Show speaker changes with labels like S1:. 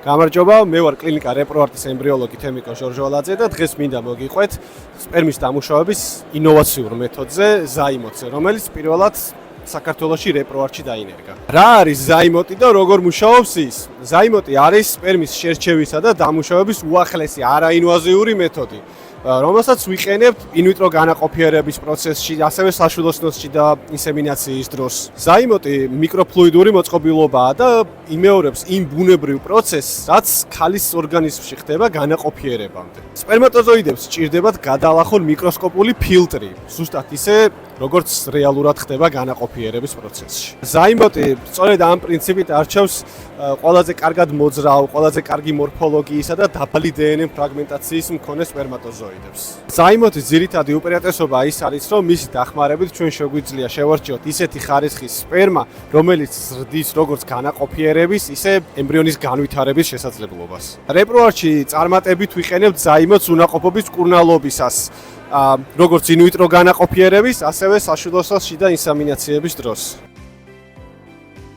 S1: გამარჯობა, მე ვარ კლინიკა რეპროარტის ემბრიოლოგი თემიკო ჟორჟოლაძე და დღეს მინდა მოგიყვეთ სპერმის დამუშავების ინოვაციურ მეთოდზე ზაიმოტზე, რომელიც პირველად საქართველოში რეპროარტში დაინერგა. რა არის ზაიმოტი და როგორ მუშაობს ის? ზაიმოტი არის სპერმის შერჩევისა და დამუშავების უახლესი არაინვაზიური მეთოდი, რომელსაც ვიყენებთ ინვიტრო განაყოფიერების პროცესში, ასევე საშვილოსნოსში და ინსემინაციის დროს. ზაიმოტი მიკროფლუიდური მოწყობილობაა და იმეორებს იმ ბუნებრივ პროცესს, რაც ქალის ორგანიზმში ხდება განაყოფიერებამდე. სპერმატოზოიდებს სჭირდებათ გადალახონ მიკროსკოპული ფილტრი, ზუსტად ისე, როგორც რეალურად ხდება განაყოფიერების პროცესში. ზაიმოტი სწორედ ამ პრინციპით არჩევს ყველაზე კარგად მოძრავ, ყველაზე კარგი მორფოლოგიისა და დაბალი დნმ ფრაგმენტაციის მქონე სპერმატოზოიდებს. ზაიმოტის ძირითადი უპირატესობა ის არის, რომ მისი დახმარებით ჩვენ შეგვიძლია შევარჩიოთ ისეთი ხარისხის სპერმა, რომელიც ზრდის როგორც განაყოფიერების, ისე ემბრიონის განვითარების შესაძლებლობას. რეპროარტში წარმატებით ვიყენებთ ზაიმოტს უნაყოფობის მკურნალობისას, როგორც ინვიტრო განაყოფიერების, ასევე საშვილოსნოსში და ინსემინაციების დროს.